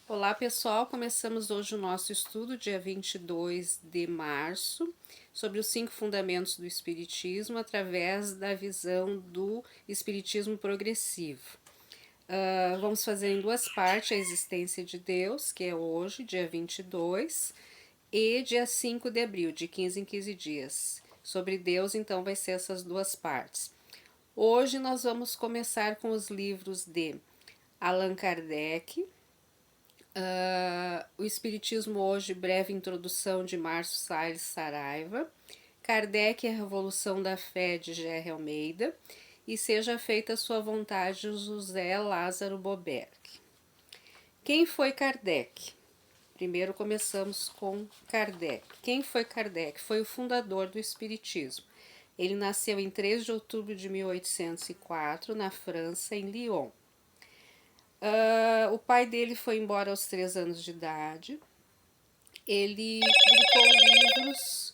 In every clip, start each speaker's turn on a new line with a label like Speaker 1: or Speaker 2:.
Speaker 1: Olá pessoal, começamos hoje o nosso estudo, dia 22 de março, sobre os 5 fundamentos do Espiritismo através da visão do Espiritismo progressivo. Vamos fazer em duas partes a existência de Deus, que é hoje, dia 22, e dia 5 de abril, de 15 em 15 dias. Sobre Deus, então, vai ser essas duas partes. Hoje nós vamos começar com os livros de Allan Kardec, o Espiritismo hoje, breve introdução de Márcio Salles Saraiva, Kardec e a Revolução da Fé de G.R. Almeida, e Seja Feita a Sua Vontade, José Lázaro Boberg. Quem foi Kardec? Primeiro começamos com Kardec. Quem foi Kardec? Foi o fundador do Espiritismo. Ele nasceu em 3 de outubro de 1804, na França, em Lyon. O pai dele foi embora aos 3 anos de idade. Ele publicou livros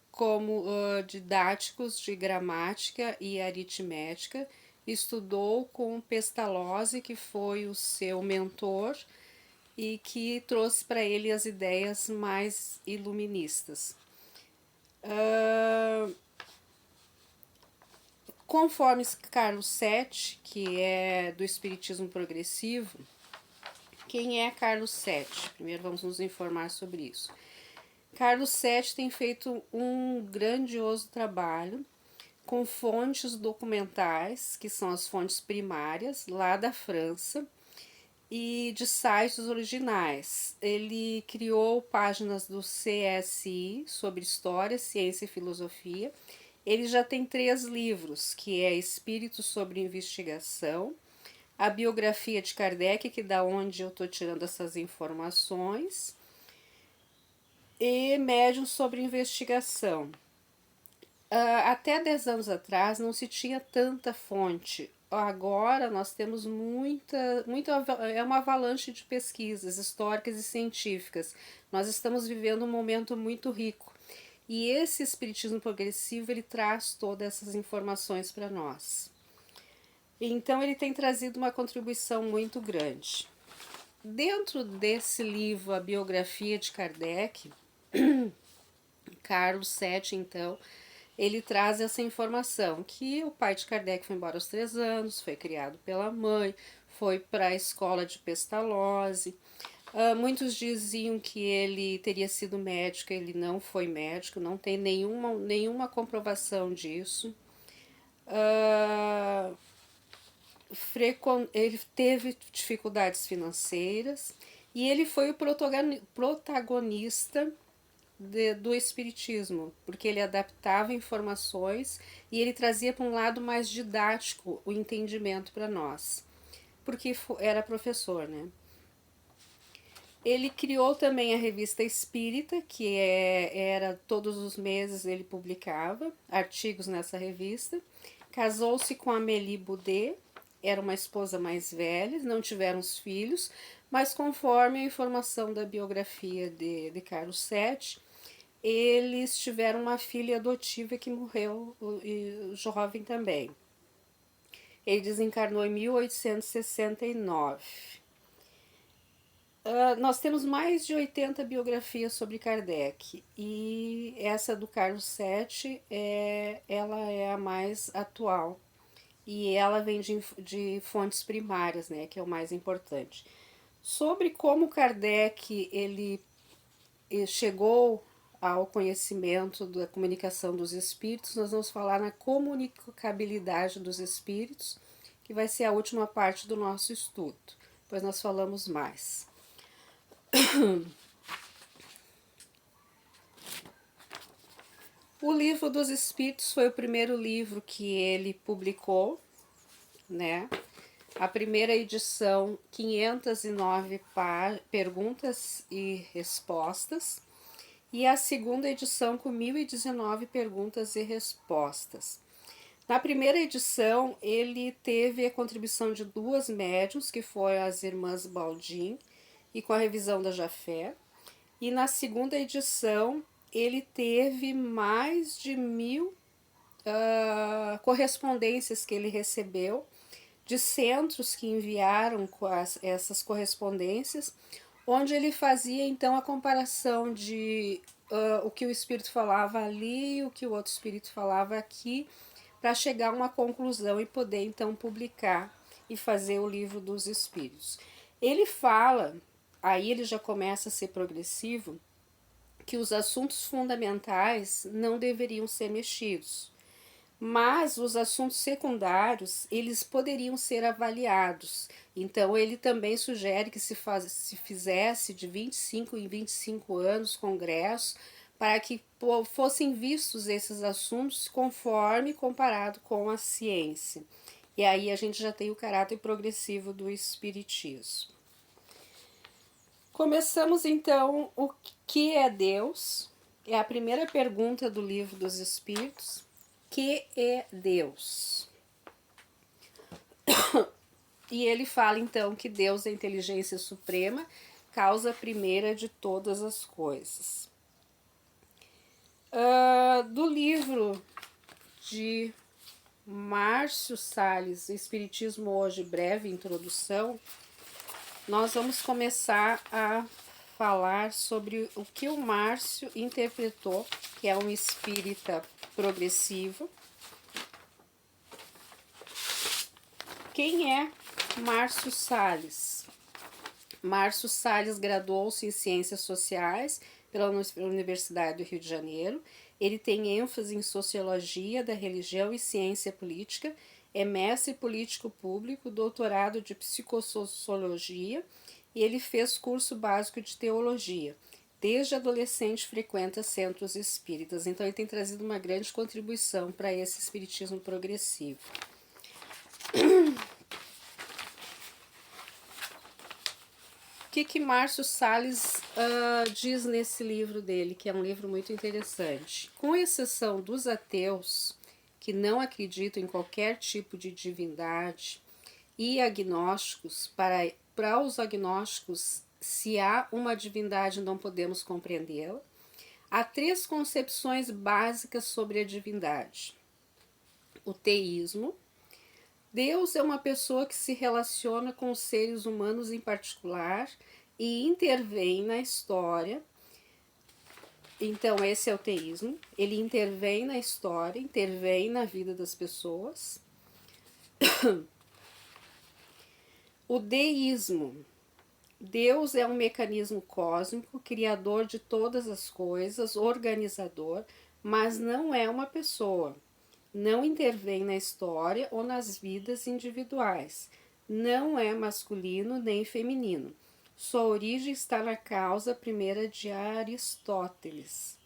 Speaker 1: como didáticos de gramática e aritmética. Estudou com Pestalozzi, que foi o seu mentor e que trouxe para ele as ideias mais iluministas. Conforme Carlos VII, que é do Espiritismo Progressivo, quem é Carlos VII? Primeiro vamos nos informar sobre isso. Carlos VII tem feito um grandioso trabalho com fontes documentais, que são as fontes primárias, lá da França, e de sites originais. Ele criou páginas do CSI sobre história, ciência e filosofia. Ele já tem 3 livros, que é Espírito sobre Investigação, a biografia de Kardec, que é da onde eu estou tirando essas informações, e Médium sobre Investigação. Até 10 anos atrás não se tinha tanta fonte. Agora nós temos é uma avalanche de pesquisas históricas e científicas. Nós estamos vivendo um momento muito rico. E esse espiritismo progressivo, ele traz todas essas informações para nós. Então ele tem trazido uma contribuição muito grande. Dentro desse livro, a biografia de Kardec, Carlos VII, então, ele traz essa informação, que o pai de Kardec foi embora aos 3 anos, foi criado pela mãe, foi para a escola de Pestalozzi. Muitos diziam que ele teria sido médico, ele não foi médico, não tem nenhuma comprovação disso. Ele teve dificuldades financeiras e ele foi o protagonista do espiritismo, porque ele adaptava informações e ele trazia para um lado mais didático o entendimento para nós, porque era professor, né? Ele criou também a revista Espírita, que era todos os meses ele publicava artigos nessa revista. Casou-se com Amélie Boudet, era uma esposa mais velha, não tiveram os filhos, mas conforme a informação da biografia de Carlos VII, eles tiveram uma filha adotiva que morreu jovem também. Ele desencarnou em 1869. Nós temos mais de 80 biografias sobre Kardec e essa do Carlos VII ela é a mais atual e ela vem de fontes primárias, né, que é o mais importante. Sobre como Kardec ele chegou ao conhecimento da comunicação dos espíritos, nós vamos falar na comunicabilidade dos espíritos, que vai ser a última parte do nosso estudo. Depois nós falamos mais. O Livro dos Espíritos foi o primeiro livro que ele publicou, né? A primeira edição, 509 perguntas e respostas, e a segunda edição com 1019 perguntas e respostas. Na primeira edição, ele teve a contribuição de 2 médiuns, que foram as irmãs Baldin, e com a revisão da Jafé. E na segunda edição, ele teve mais de 1000 correspondências que ele recebeu de centros que enviaram essas correspondências, onde ele fazia então a comparação de o que o espírito falava ali e o que o outro espírito falava aqui, para chegar a uma conclusão e poder então publicar e fazer o livro dos espíritos. Ele fala, aí ele já começa a ser progressivo, que os assuntos fundamentais não deveriam ser mexidos, mas os assuntos secundários eles poderiam ser avaliados. Então ele também sugere que se fizesse de 25 em 25 anos congresso para que fossem vistos esses assuntos conforme comparado com a ciência. E aí a gente já tem o caráter progressivo do espiritismo. Começamos então o que é Deus? É a primeira pergunta do Livro dos Espíritos. Que é Deus? E ele fala então que Deus é a inteligência suprema, causa primeira de todas as coisas. Do livro de Márcio Salles, Espiritismo Hoje, breve introdução, nós vamos começar a falar sobre o que o Márcio interpretou, que é um espírita progressivo. Quem é Márcio Salles? Márcio Salles graduou-se em Ciências Sociais pela Universidade do Rio de Janeiro. Ele tem ênfase em Sociologia da Religião e Ciência Política, é mestre político público, doutorado de Psicossociologia e ele fez curso básico de Teologia. Desde adolescente frequenta centros espíritas, então ele tem trazido uma grande contribuição para esse espiritismo progressivo. O que Márcio Salles diz nesse livro dele, que é um livro muito interessante? Com exceção dos ateus, que não acreditam em qualquer tipo de divindade, e agnósticos, para os agnósticos, se há uma divindade não podemos compreendê-la, há três concepções básicas sobre a divindade. O teísmo. Deus é uma pessoa que se relaciona com os seres humanos em particular e intervém na história. Então, esse é o teísmo. Ele intervém na história, intervém na vida das pessoas. O deísmo. Deus é um mecanismo cósmico, criador de todas as coisas, organizador, mas não é uma pessoa. Não intervém na história ou nas vidas individuais. Não é masculino nem feminino. Sua origem está na causa primeira de Aristóteles,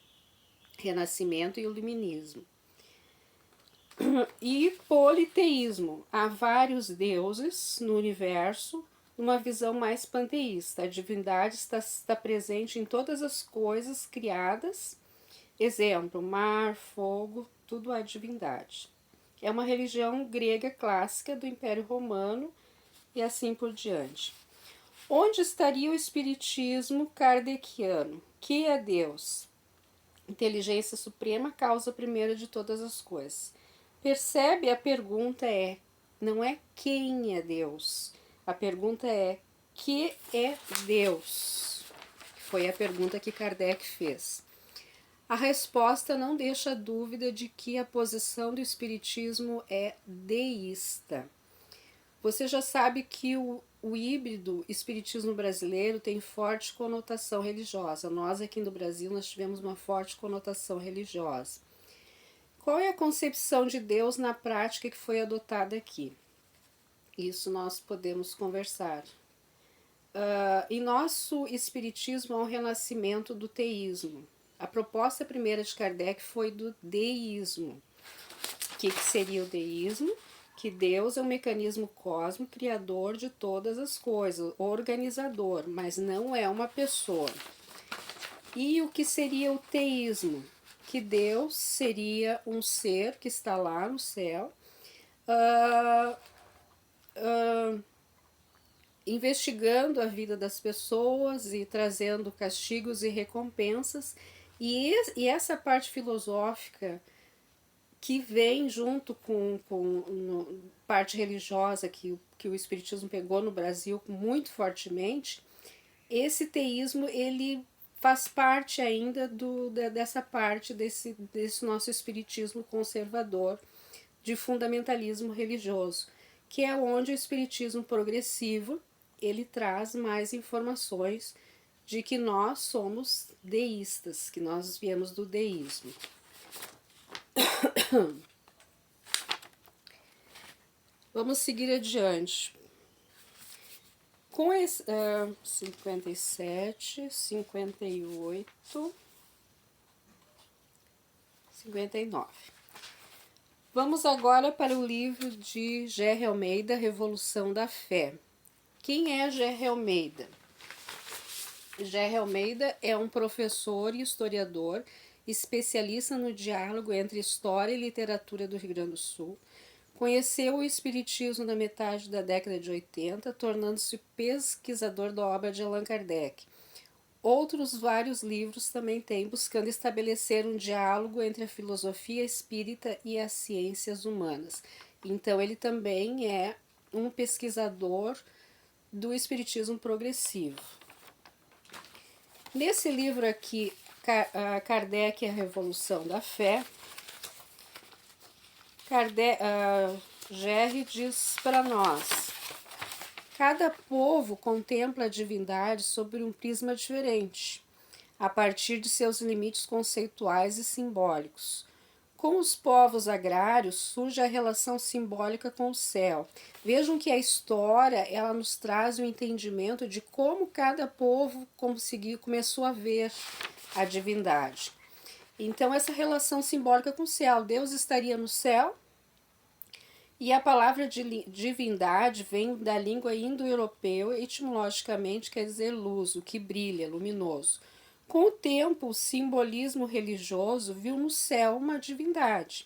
Speaker 1: Renascimento e Iluminismo. E politeísmo. Há vários deuses no universo, numa visão mais panteísta. A divindade está presente em todas as coisas criadas. Exemplo, mar, fogo, tudo é divindade. É uma religião grega clássica do Império Romano e assim por diante. Onde estaria o espiritismo kardeciano? Que é Deus? Inteligência suprema, causa primeira de todas as coisas. Percebe? A pergunta não é quem é Deus. A pergunta é, que é Deus? Foi a pergunta que Kardec fez. A resposta não deixa dúvida de que a posição do espiritismo é deísta. Você já sabe que o híbrido espiritismo brasileiro tem forte conotação religiosa. Nós aqui no Brasil nós tivemos uma forte conotação religiosa. Qual é a concepção de Deus na prática que foi adotada aqui? Isso nós podemos conversar. Em nosso espiritismo há um renascimento do teísmo. A proposta primeira de Kardec foi do deísmo. O que seria o deísmo? Que Deus é um mecanismo cósmico, criador de todas as coisas, organizador, mas não é uma pessoa. E o que seria o teísmo? Que Deus seria um ser que está lá no céu, investigando a vida das pessoas e trazendo castigos e recompensas, e essa parte filosófica que vem junto com parte religiosa que o Espiritismo pegou no Brasil muito fortemente, esse teísmo, ele faz parte ainda dessa parte desse nosso espiritismo conservador, de fundamentalismo religioso, que é onde o espiritismo progressivo, ele traz mais informações de que nós somos deístas, que nós viemos do deísmo. Vamos seguir adiante. Com esse 57, 58, 59. Vamos agora para o livro de Gerry Almeida, Revolução da Fé. Quem é Gerry Almeida? Gerry Almeida é um professor e historiador, especialista no diálogo entre história e literatura do Rio Grande do Sul. Conheceu o espiritismo na metade da década de 80, tornando-se pesquisador da obra de Allan Kardec. Outros vários livros também tem, buscando estabelecer um diálogo entre a filosofia espírita e as ciências humanas. Então ele também é um pesquisador do espiritismo progressivo. Nesse livro aqui, Kardec e a Revolução da Fé, Gerry diz para nós: cada povo contempla a divindade sob um prisma diferente, a partir de seus limites conceituais e simbólicos. Com os povos agrários surge a relação simbólica com o céu. Vejam que a história ela nos traz o entendimento de como cada povo começou a ver a divindade. Então, essa relação simbólica com o céu, Deus estaria no céu, e a palavra divindade vem da língua indo-europeia, etimologicamente quer dizer luz, o que brilha, luminoso. Com o tempo, o simbolismo religioso viu no céu uma divindade.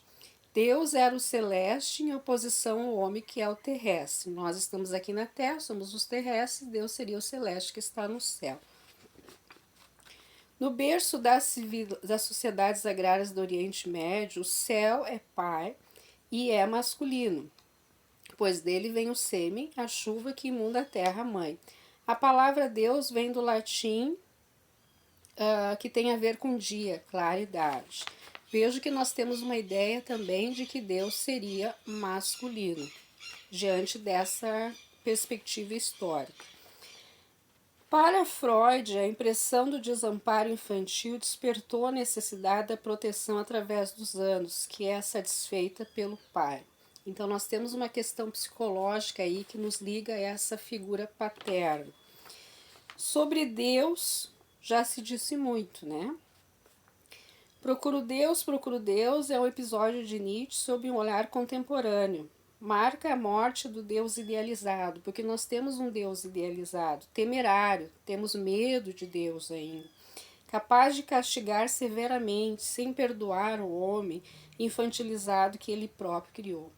Speaker 1: Deus era o celeste em oposição ao homem, que é o terrestre. Nós estamos aqui na Terra, somos os terrestres, Deus seria o celeste que está no céu. No berço das sociedades agrárias do Oriente Médio, o céu é pai e é masculino, pois dele vem o sêmen, a chuva que inunda a terra mãe. A palavra Deus vem do latim, que tem a ver com dia, claridade. Vejo que nós temos uma ideia também de que Deus seria masculino, diante dessa perspectiva histórica. Para Freud, a impressão do desamparo infantil despertou a necessidade da proteção através dos anos, que é satisfeita pelo pai. Então nós temos uma questão psicológica aí que nos liga a essa figura paterna. Sobre Deus já se disse muito, né? Procuro Deus é um episódio de Nietzsche sob um olhar contemporâneo. Marca a morte do Deus idealizado, porque nós temos um Deus idealizado, temerário, temos medo de Deus ainda, capaz de castigar severamente, sem perdoar o homem infantilizado que ele próprio criou.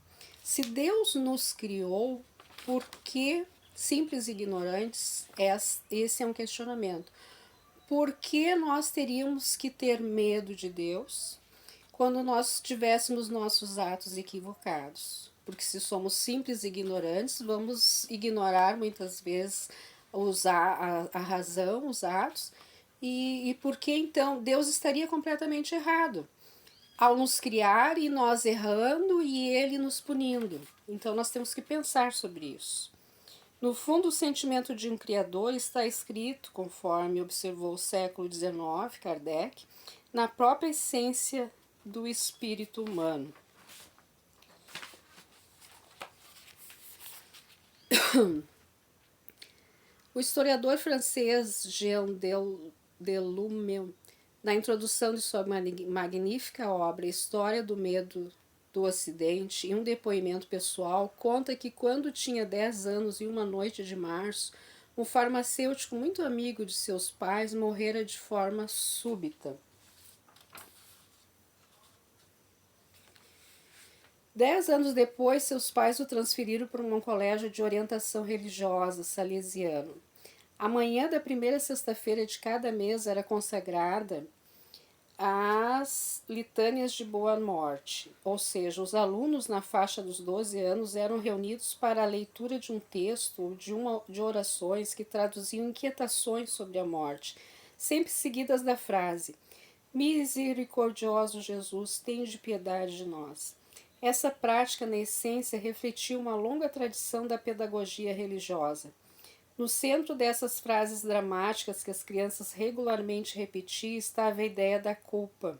Speaker 1: Se Deus nos criou, por que simples ignorantes? Esse é um questionamento. Por que nós teríamos que ter medo de Deus quando nós tivéssemos nossos atos equivocados? Porque se somos simples ignorantes, vamos ignorar muitas vezes a razão, os atos, e por que então Deus estaria completamente errado ao nos criar e nós errando e Ele nos punindo? Então nós temos que pensar sobre isso. No fundo, o sentimento de um Criador está escrito, conforme observou o século XIX, Kardec, na própria essência do espírito humano. O historiador francês Jean Delume, na introdução de sua magnífica obra História do Medo do Ocidente, em um depoimento pessoal, conta que quando tinha 10 anos e uma noite de março, um farmacêutico muito amigo de seus pais morrera de forma súbita. 10 anos depois, seus pais o transferiram para um colégio de orientação religiosa salesiano. A manhã da primeira sexta-feira de cada mês era consagrada as litânias de Boa Morte, ou seja, os alunos na faixa dos 12 anos eram reunidos para a leitura de um texto ou de orações que traduziam inquietações sobre a morte, sempre seguidas da frase: Misericordioso Jesus, tende piedade de nós. Essa prática, na essência, refletia uma longa tradição da pedagogia religiosa. No centro dessas frases dramáticas que as crianças regularmente repetiam estava a ideia da culpa,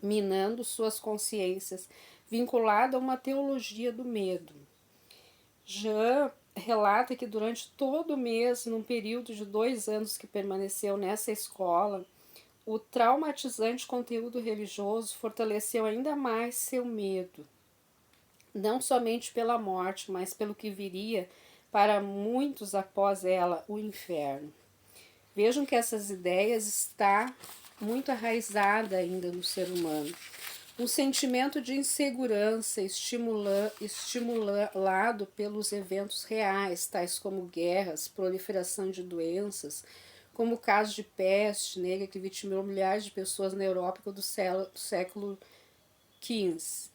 Speaker 1: minando suas consciências, vinculada a uma teologia do medo. Jean relata que durante todo o mês, num período de 2 anos que permaneceu nessa escola, o traumatizante conteúdo religioso fortaleceu ainda mais seu medo, não somente pela morte, mas pelo que viria para muitos após ela, o inferno. Vejam que essas ideias estão muito arraizada ainda no ser humano. Um sentimento de insegurança estimulado pelos eventos reais, tais como guerras, proliferação de doenças, como o caso de peste negra que vitimou milhares de pessoas na Europa do século XIV.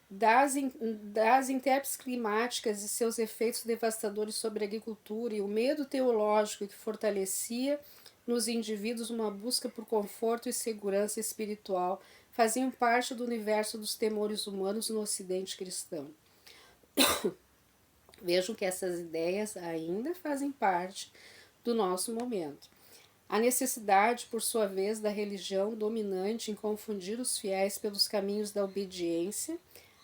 Speaker 1: Das intempéries climáticas e seus efeitos devastadores sobre a agricultura e o medo teológico que fortalecia nos indivíduos uma busca por conforto e segurança espiritual faziam parte do universo dos temores humanos no Ocidente cristão. Vejam que essas ideias ainda fazem parte do nosso momento. A necessidade, por sua vez, da religião dominante em confundir os fiéis pelos caminhos da obediência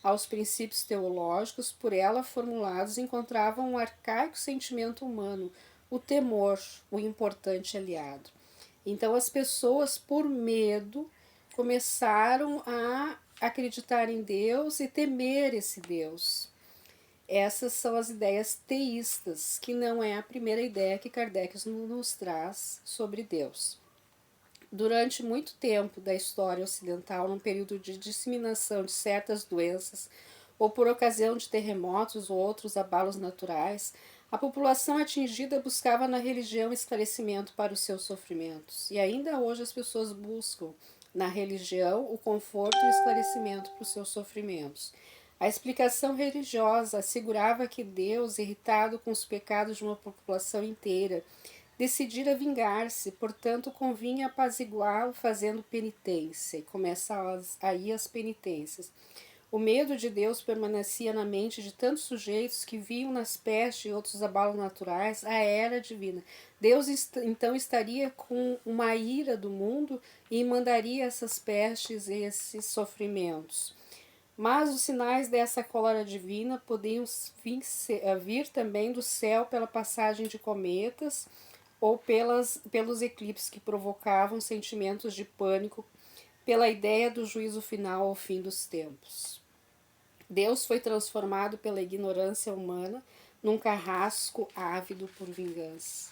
Speaker 1: aos princípios teológicos por ela formulados encontrava um arcaico sentimento humano, o temor, o importante aliado. Então as pessoas, por medo, começaram a acreditar em Deus e temer esse Deus. Essas são as ideias teístas, que não é a primeira ideia que Kardec nos traz sobre Deus. Durante muito tempo da história ocidental, num período de disseminação de certas doenças, ou por ocasião de terremotos ou outros abalos naturais, a população atingida buscava na religião esclarecimento para os seus sofrimentos. E ainda hoje as pessoas buscam na religião o conforto e o esclarecimento para os seus sofrimentos. A explicação religiosa assegurava que Deus, irritado com os pecados de uma população inteira, decidira vingar-se, portanto convinha apaziguá-lo fazendo penitência. E começam aí as penitências. O medo de Deus permanecia na mente de tantos sujeitos que viam nas pestes e outros abalos naturais a era divina. Deus então estaria com uma ira do mundo e mandaria essas pestes e esses sofrimentos. Mas os sinais dessa cólera divina podiam vir também do céu pela passagem de cometas ou pelos eclipses que provocavam sentimentos de pânico pela ideia do juízo final ao fim dos tempos. Deus foi transformado pela ignorância humana num carrasco ávido por vingança.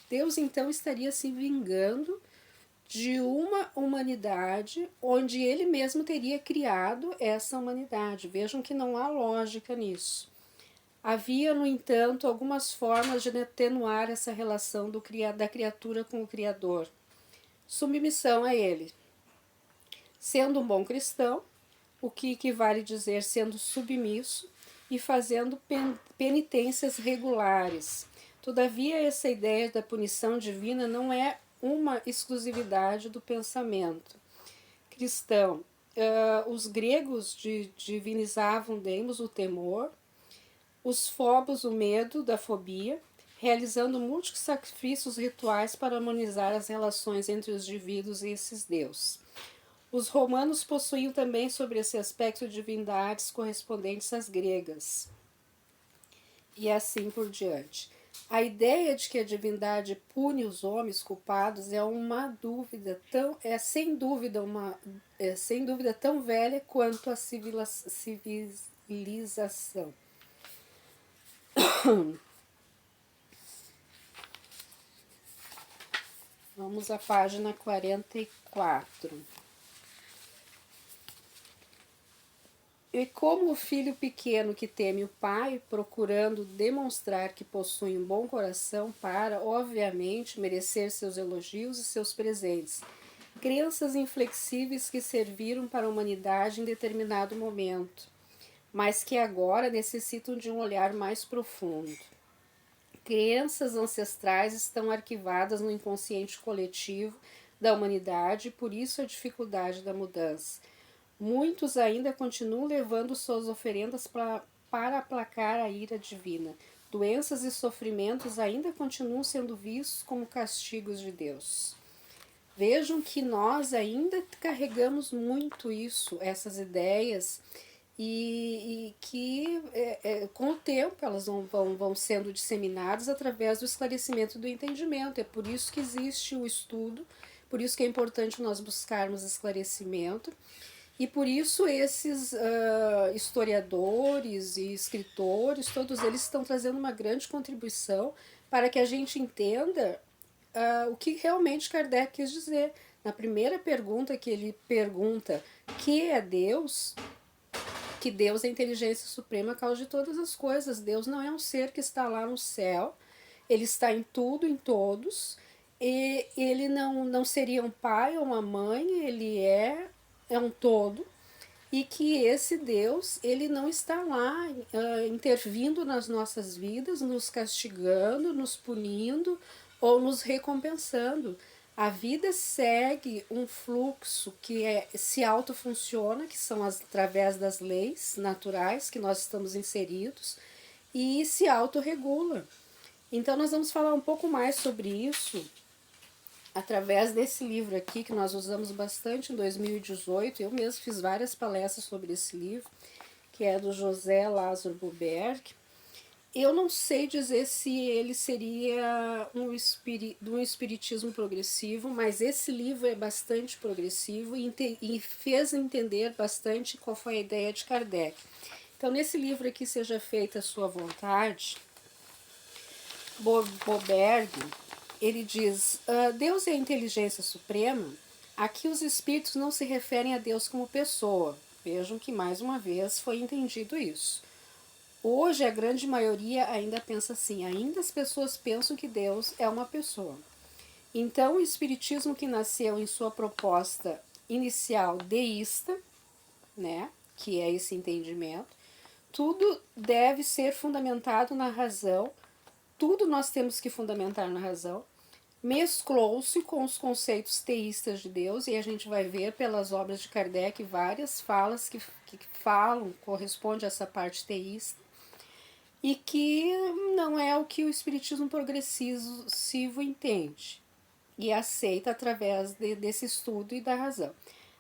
Speaker 1: Deus então estaria se vingando de uma humanidade onde ele mesmo teria criado essa humanidade. Vejam que não há lógica nisso. Havia, no entanto, algumas formas de atenuar essa relação da criatura com o Criador. Submissão a ele. Sendo um bom cristão, o que equivale dizer sendo submisso e fazendo penitências regulares. Todavia, essa ideia da punição divina não é uma exclusividade do pensamento cristão. Os gregos divinizavam Deimos, o temor, os fobos, o medo da fobia, realizando múltiplos sacrifícios rituais para harmonizar as relações entre os indivíduos e esses deuses. Os romanos possuíam também sobre esse aspecto divindades correspondentes às gregas, e assim por diante. A ideia de que a divindade pune os homens culpados é sem dúvida tão velha quanto a civilização. Vamos à página 44. E como o filho pequeno que teme o pai, procurando demonstrar que possui um bom coração para, obviamente, merecer seus elogios e seus presentes, crenças inflexíveis que serviram para a humanidade em determinado momento, mas que agora necessitam de um olhar mais profundo. Crenças ancestrais estão arquivadas no inconsciente coletivo da humanidade, por isso a dificuldade da mudança. Muitos ainda continuam levando suas oferendas para aplacar a ira divina. Doenças e sofrimentos ainda continuam sendo vistos como castigos de Deus. Vejam que nós ainda carregamos muito isso, essas ideias, e que com o tempo elas vão sendo disseminadas através do esclarecimento do entendimento. É por isso que existe o estudo, por isso que é importante nós buscarmos esclarecimento, e por isso esses historiadores e escritores, todos eles estão trazendo uma grande contribuição para que a gente entenda o que realmente Kardec quis dizer. Na primeira pergunta que ele pergunta, que é Deus? Que Deus é a inteligência suprema, a causa de todas as coisas. Deus não é um ser que está lá no céu, ele está em tudo, em todos, e ele não seria um pai ou uma mãe, ele é um todo, e que esse Deus, ele não está lá intervindo nas nossas vidas, nos castigando, nos punindo ou nos recompensando. A vida segue um fluxo que se autofunciona, que são através das leis naturais que nós estamos inseridos, e se autorregula. Então nós vamos falar um pouco mais sobre isso através desse livro aqui, que nós usamos bastante em 2018. Eu mesmo fiz várias palestras sobre esse livro, que é do José Lázaro Buberg. Eu não sei dizer se ele seria um espiritismo progressivo, mas esse livro é bastante progressivo e fez entender bastante qual foi a ideia de Kardec. Então, nesse livro aqui, Seja Feita a Sua Vontade, Buberg, ele diz, Deus é a inteligência suprema. Aqui os espíritos não se referem a Deus como pessoa. Vejam que, mais uma vez, foi entendido isso. Hoje a grande maioria ainda pensa assim, ainda as pessoas pensam que Deus é uma pessoa. Então o espiritismo, que nasceu em sua proposta inicial deísta, né, que é esse entendimento, tudo deve ser fundamentado na razão, tudo nós temos que fundamentar na razão, mesclou-se com os conceitos teístas de Deus, e a gente vai ver pelas obras de Kardec várias falas que falam, corresponde a essa parte teísta, e que não é o que o espiritismo progressivo entende e aceita através desse estudo e da razão.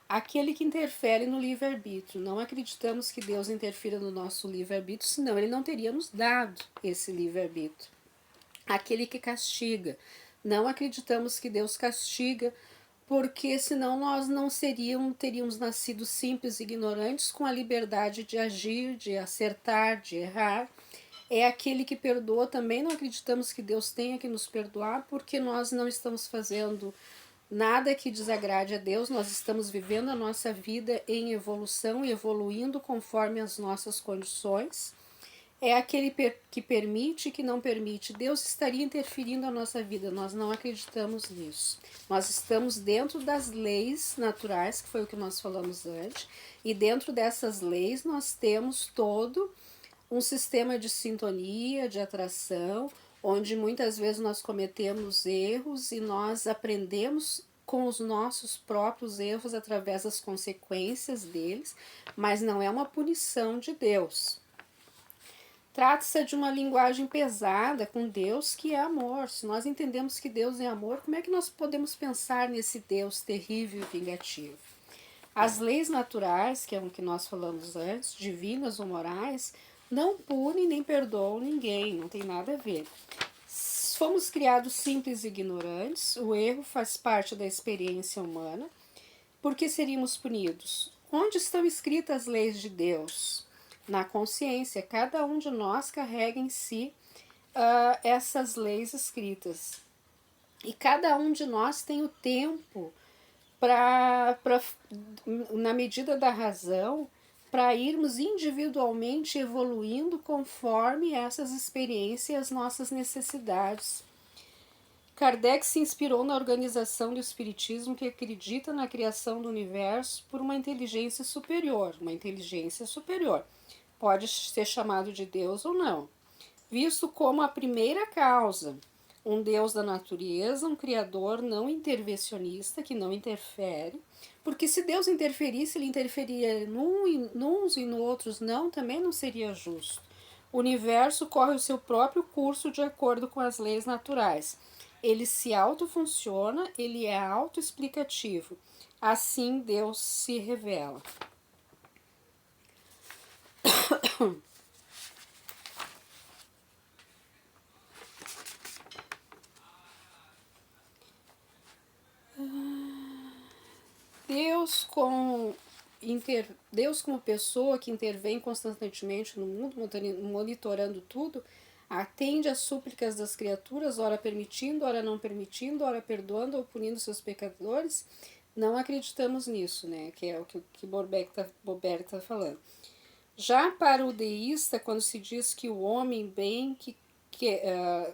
Speaker 1: Aquele que interfere no livre-arbítrio. Não acreditamos que Deus interfira no nosso livre-arbítrio, senão ele não teria nos dado esse livre-arbítrio. Aquele que castiga. Não acreditamos que Deus castiga, porque senão nós não teríamos nascido simples e ignorantes com a liberdade de agir, de acertar, de errar. É aquele que perdoa. Também não acreditamos que Deus tenha que nos perdoar, porque nós não estamos fazendo nada que desagrade a Deus, nós estamos vivendo a nossa vida em evolução e evoluindo conforme as nossas condições. É aquele que permite e que não permite. Deus estaria interferindo na nossa vida, nós não acreditamos nisso. Nós estamos dentro das leis naturais, que foi o que nós falamos antes, e dentro dessas leis nós temos todo um sistema de sintonia, de atração, onde muitas vezes nós cometemos erros e nós aprendemos com os nossos próprios erros através das consequências deles, mas não é uma punição de Deus. Trata-se de uma linguagem pesada com Deus, que é amor. Se nós entendemos que Deus é amor, como é que nós podemos pensar nesse Deus terrível e vingativo? As leis naturais, que é o que nós falamos antes, divinas ou morais, não punem nem perdoam ninguém, não tem nada a ver. Fomos criados simples e ignorantes, o erro faz parte da experiência humana. Por que seríamos punidos? Onde estão escritas as leis de Deus? Na consciência. Cada um de nós carrega em si essas leis escritas. E cada um de nós tem o tempo na medida da razão, para irmos individualmente evoluindo conforme essas experiências e as nossas necessidades. Kardec se inspirou na organização do Espiritismo, que acredita na criação do universo por uma inteligência superior. Uma inteligência superior. Pode ser chamado de Deus ou não. Visto como a primeira causa, um Deus da natureza, um Criador não intervencionista, que não interfere, porque se Deus interferisse, ele interferia nuns e no outros não, também não seria justo. O universo corre o seu próprio curso de acordo com as leis naturais. Ele se autofunciona, ele é autoexplicativo. Assim Deus se revela. Deus como pessoa que intervém constantemente no mundo, monitorando tudo, atende às súplicas das criaturas, ora permitindo, ora não permitindo, ora perdoando ou punindo seus pecadores. Não acreditamos nisso, né? Que é o que Boberg está falando. Já para o deísta, quando se diz que o homem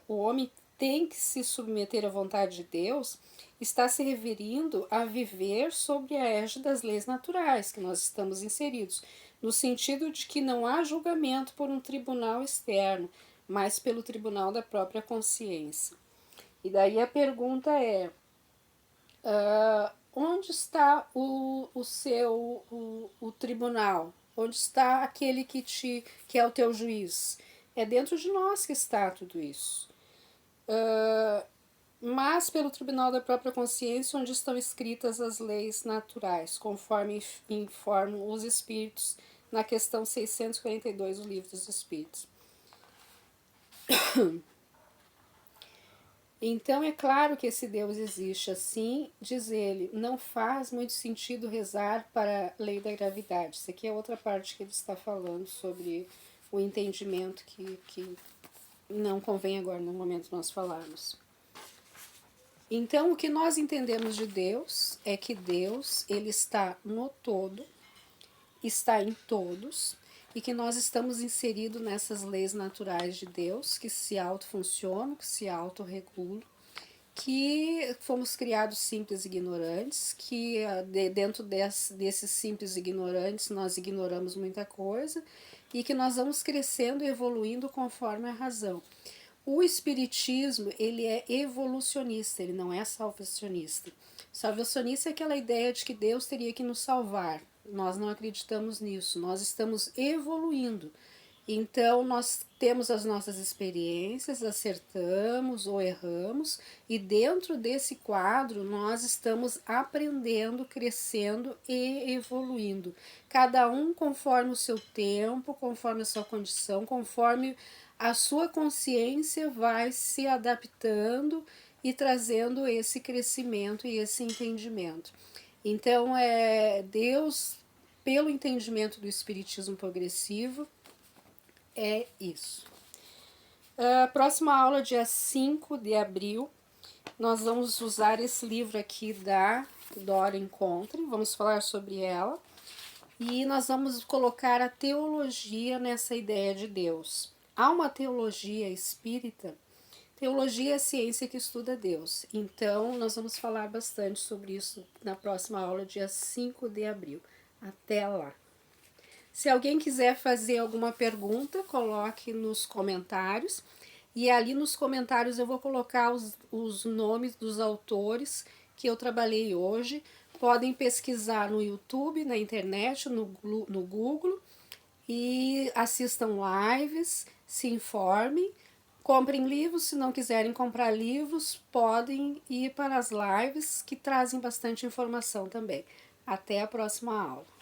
Speaker 1: o homem tem que se submeter à vontade de Deus, está se referindo a viver sob a égide das leis naturais que nós estamos inseridos, no sentido de que não há julgamento por um tribunal externo, mas pelo tribunal da própria consciência. E daí a pergunta é, onde está o tribunal? Onde está aquele que é o teu juiz? É dentro de nós que está tudo isso. Mas pelo tribunal da própria consciência, onde estão escritas as leis naturais, conforme informam os espíritos na questão 642 do Livro dos Espíritos. Então é claro que esse Deus existe, assim, diz ele, não faz muito sentido rezar para a lei da gravidade. Isso aqui é outra parte que ele está falando sobre o entendimento que não convém agora no momento nós falarmos. Então, o que nós entendemos de Deus é que Deus, ele está no todo, está em todos, e que nós estamos inseridos nessas leis naturais de Deus, que se autofuncionam, que se autorregulam, que fomos criados simples e ignorantes, que dentro desses simples e ignorantes nós ignoramos muita coisa, e que nós vamos crescendo e evoluindo conforme a razão. O espiritismo, ele é evolucionista, ele não é salvacionista. Salvacionista é aquela ideia de que Deus teria que nos salvar. Nós não acreditamos nisso, nós estamos evoluindo. Então, nós temos as nossas experiências, acertamos ou erramos, e dentro desse quadro nós estamos aprendendo, crescendo e evoluindo. Cada um conforme o seu tempo, conforme a sua condição, conforme a sua consciência vai se adaptando e trazendo esse crescimento e esse entendimento. Então, Deus, pelo entendimento do Espiritismo progressivo, é isso. A próxima aula, dia 5 de abril, nós vamos usar esse livro aqui da Dora Encontre, vamos falar sobre ela, e nós vamos colocar a teologia nessa ideia de Deus. Há uma teologia espírita, teologia é a ciência que estuda Deus, então nós vamos falar bastante sobre isso na próxima aula, dia 5 de abril. Até lá! Se alguém quiser fazer alguma pergunta, coloque nos comentários. E ali nos comentários eu vou colocar os nomes dos autores que eu trabalhei hoje. Podem pesquisar no YouTube, na internet, no Google. E assistam lives, se informem. Comprem livros, se não quiserem comprar livros, podem ir para as lives que trazem bastante informação também. Até a próxima aula.